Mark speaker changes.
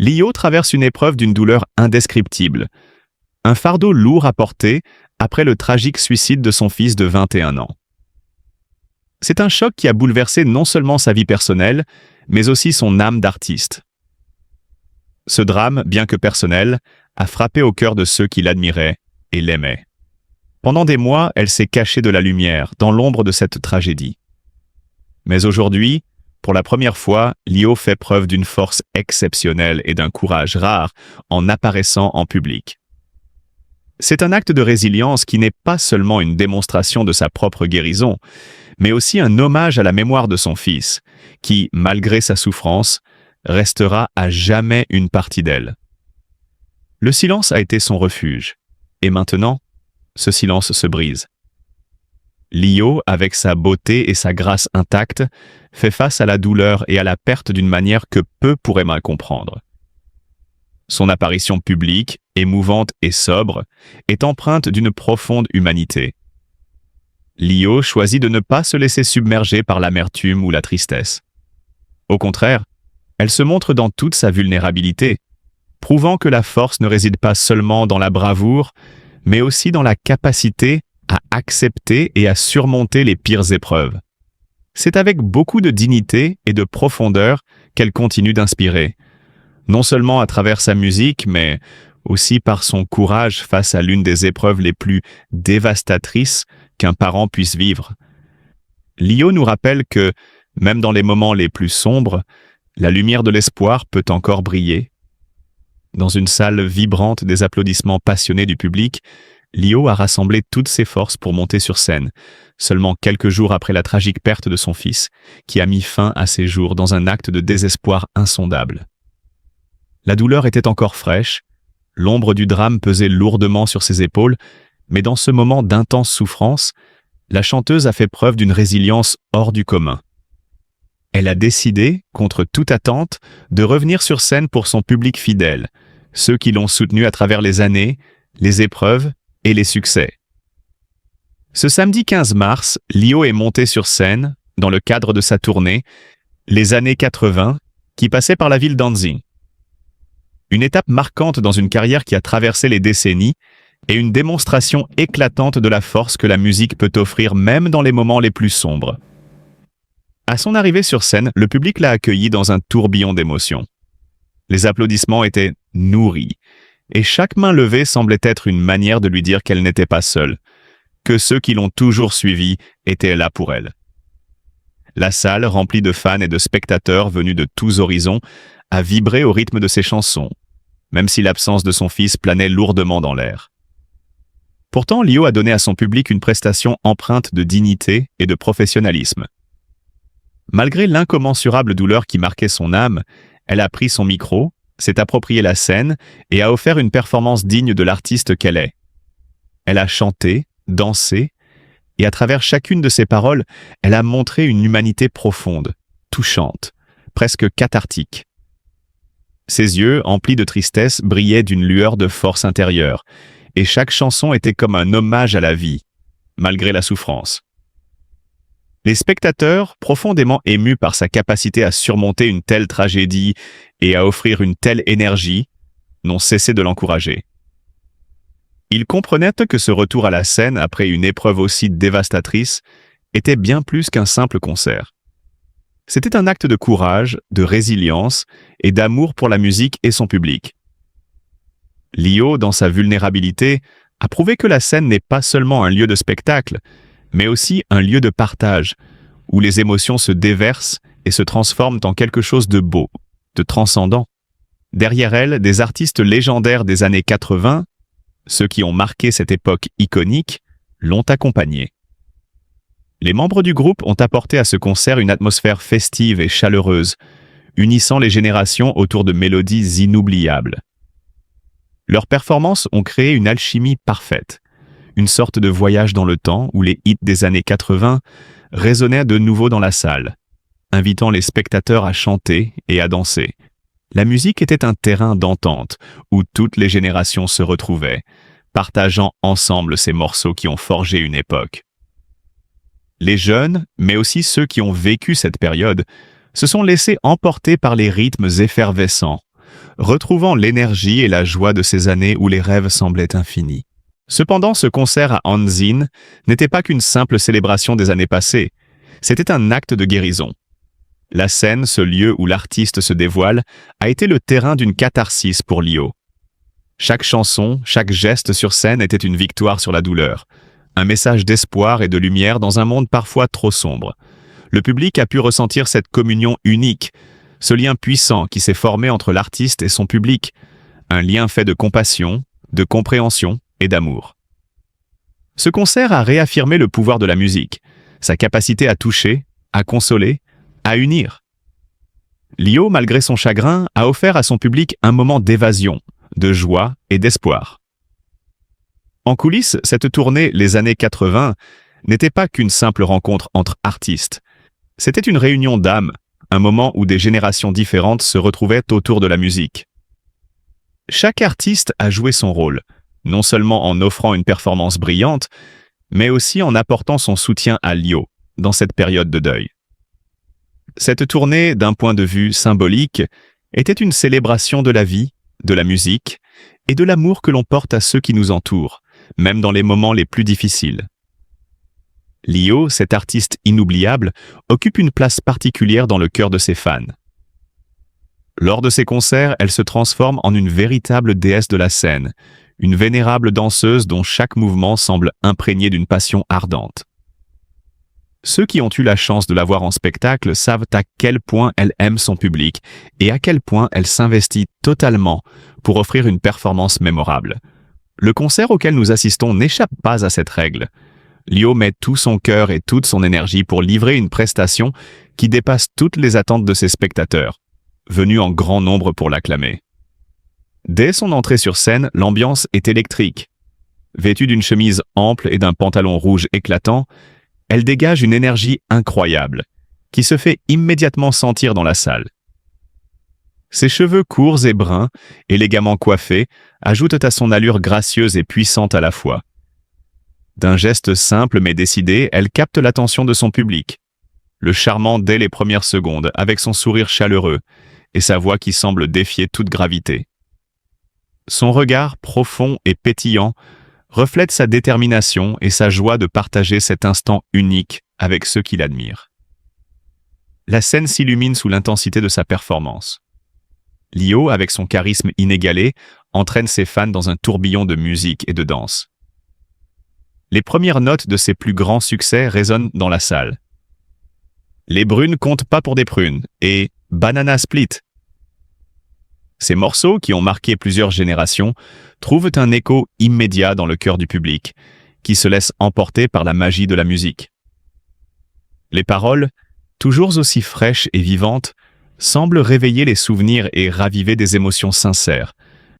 Speaker 1: Lio traverse une épreuve d'une douleur indescriptible. Un fardeau lourd à porter après le tragique suicide de son fils de 21 ans. C'est un choc qui a bouleversé non seulement sa vie personnelle, mais aussi son âme d'artiste. Ce drame, bien que personnel, a frappé au cœur de ceux qui l'admiraient et l'aimaient. Pendant des mois, elle s'est cachée de la lumière, dans l'ombre de cette tragédie. Mais aujourd'hui, pour la première fois, Lio fait preuve d'une force exceptionnelle et d'un courage rare en apparaissant en public. C'est un acte de résilience qui n'est pas seulement une démonstration de sa propre guérison, mais aussi un hommage à la mémoire de son fils, qui, malgré sa souffrance, restera à jamais une partie d'elle. Le silence a été son refuge, et maintenant, ce silence se brise. Lio, avec sa beauté et sa grâce intacte, fait face à la douleur et à la perte d'une manière que peu pourraient mal comprendre. Son apparition publique, émouvante et sobre, est empreinte d'une profonde humanité. Lio choisit de ne pas se laisser submerger par l'amertume ou la tristesse. Au contraire, elle se montre dans toute sa vulnérabilité, prouvant que la force ne réside pas seulement dans la bravoure, mais aussi dans la capacité à accepter et à surmonter les pires épreuves. C'est avec beaucoup de dignité et de profondeur qu'elle continue d'inspirer, non seulement à travers sa musique, mais aussi par son courage face à l'une des épreuves les plus dévastatrices qu'un parent puisse vivre. Lio nous rappelle que, même dans les moments les plus sombres, la lumière de l'espoir peut encore briller. Dans une salle vibrante des applaudissements passionnés du public, Lio a rassemblé toutes ses forces pour monter sur scène, seulement quelques jours après la tragique perte de son fils, qui a mis fin à ses jours dans un acte de désespoir insondable. La douleur était encore fraîche, l'ombre du drame pesait lourdement sur ses épaules, mais dans ce moment d'intense souffrance, la chanteuse a fait preuve d'une résilience hors du commun. Elle a décidé, contre toute attente, de revenir sur scène pour son public fidèle, ceux qui l'ont soutenue à travers les années, les épreuves et les succès. Ce samedi 15 mars, Lio est montée sur scène, dans le cadre de sa tournée, les années 80, qui passait par la ville d'Anzin. Une étape marquante dans une carrière qui a traversé les décennies et une démonstration éclatante de la force que la musique peut offrir même dans les moments les plus sombres. À son arrivée sur scène, le public l'a accueillie dans un tourbillon d'émotions. Les applaudissements étaient nourris, et chaque main levée semblait être une manière de lui dire qu'elle n'était pas seule, que ceux qui l'ont toujours suivie étaient là pour elle. La salle, remplie de fans et de spectateurs venus de tous horizons, a vibré au rythme de ses chansons, même si l'absence de son fils planait lourdement dans l'air. Pourtant, Lio a donné à son public une prestation empreinte de dignité et de professionnalisme. Malgré l'incommensurable douleur qui marquait son âme, elle a pris son micro, s'est approprié la scène et a offert une performance digne de l'artiste qu'elle est. Elle a chanté, dansé, et à travers chacune de ses paroles, elle a montré une humanité profonde, touchante, presque cathartique. Ses yeux, emplis de tristesse, brillaient d'une lueur de force intérieure, et chaque chanson était comme un hommage à la vie, malgré la souffrance. Les spectateurs, profondément émus par sa capacité à surmonter une telle tragédie et à offrir une telle énergie, n'ont cessé de l'encourager. Ils comprenaient que ce retour à la scène après une épreuve aussi dévastatrice était bien plus qu'un simple concert. C'était un acte de courage, de résilience et d'amour pour la musique et son public. Lio, dans sa vulnérabilité, a prouvé que la scène n'est pas seulement un lieu de spectacle, mais aussi un lieu de partage, où les émotions se déversent et se transforment en quelque chose de beau, de transcendant. Derrière elle, des artistes légendaires des années 80, ceux qui ont marqué cette époque iconique, l'ont accompagnée. Les membres du groupe ont apporté à ce concert une atmosphère festive et chaleureuse, unissant les générations autour de mélodies inoubliables. Leurs performances ont créé une alchimie parfaite, une sorte de voyage dans le temps où les hits des années 80 résonnaient de nouveau dans la salle, invitant les spectateurs à chanter et à danser. La musique était un terrain d'entente où toutes les générations se retrouvaient, partageant ensemble ces morceaux qui ont forgé une époque. Les jeunes, mais aussi ceux qui ont vécu cette période, se sont laissés emporter par les rythmes effervescents, retrouvant l'énergie et la joie de ces années où les rêves semblaient infinis. Cependant, ce concert à Hanzin n'était pas qu'une simple célébration des années passées, c'était un acte de guérison. La scène, ce lieu où l'artiste se dévoile, a été le terrain d'une catharsis pour Lyo. Chaque chanson, chaque geste sur scène était une victoire sur la douleur, un message d'espoir et de lumière dans un monde parfois trop sombre. Le public a pu ressentir cette communion unique, ce lien puissant qui s'est formé entre l'artiste et son public, un lien fait de compassion, de compréhension et d'amour. Ce concert a réaffirmé le pouvoir de la musique, sa capacité à toucher, à consoler, à unir. Lyo, malgré son chagrin, a offert à son public un moment d'évasion, de joie et d'espoir. En coulisses, cette tournée Les années 80 n'était pas qu'une simple rencontre entre artistes. C'était une réunion d'âmes, un moment où des générations différentes se retrouvaient autour de la musique. Chaque artiste a joué son rôle, non seulement en offrant une performance brillante, mais aussi en apportant son soutien à Lyo dans cette période de deuil. Cette tournée, d'un point de vue symbolique, était une célébration de la vie, de la musique et de l'amour que l'on porte à ceux qui nous entourent, même dans les moments les plus difficiles. Lyo, cet artiste inoubliable, occupe une place particulière dans le cœur de ses fans. Lors de ses concerts, elle se transforme en une véritable déesse de la scène, une vénérable danseuse dont chaque mouvement semble imprégné d'une passion ardente. Ceux qui ont eu la chance de la voir en spectacle savent à quel point elle aime son public et à quel point elle s'investit totalement pour offrir une performance mémorable. Le concert auquel nous assistons n'échappe pas à cette règle. Lyo met tout son cœur et toute son énergie pour livrer une prestation qui dépasse toutes les attentes de ses spectateurs, venus en grand nombre pour l'acclamer. Dès son entrée sur scène, l'ambiance est électrique. Vêtue d'une chemise ample et d'un pantalon rouge éclatant, elle dégage une énergie incroyable, qui se fait immédiatement sentir dans la salle. Ses cheveux courts et bruns, élégamment coiffés, ajoutent à son allure gracieuse et puissante à la fois. D'un geste simple mais décidé, elle capte l'attention de son public, le charmant dès les premières secondes, avec son sourire chaleureux et sa voix qui semble défier toute gravité. Son regard profond et pétillant reflète sa détermination et sa joie de partager cet instant unique avec ceux qui l'admirent. La scène s'illumine sous l'intensité de sa performance. Lyo, avec son charisme inégalé, entraîne ses fans dans un tourbillon de musique et de danse. Les premières notes de ses plus grands succès résonnent dans la salle. Les brunes comptent pas pour des prunes et Banana Split. Ces morceaux, qui ont marqué plusieurs générations, trouvent un écho immédiat dans le cœur du public, qui se laisse emporter par la magie de la musique. Les paroles, toujours aussi fraîches et vivantes, semblent réveiller les souvenirs et raviver des émotions sincères,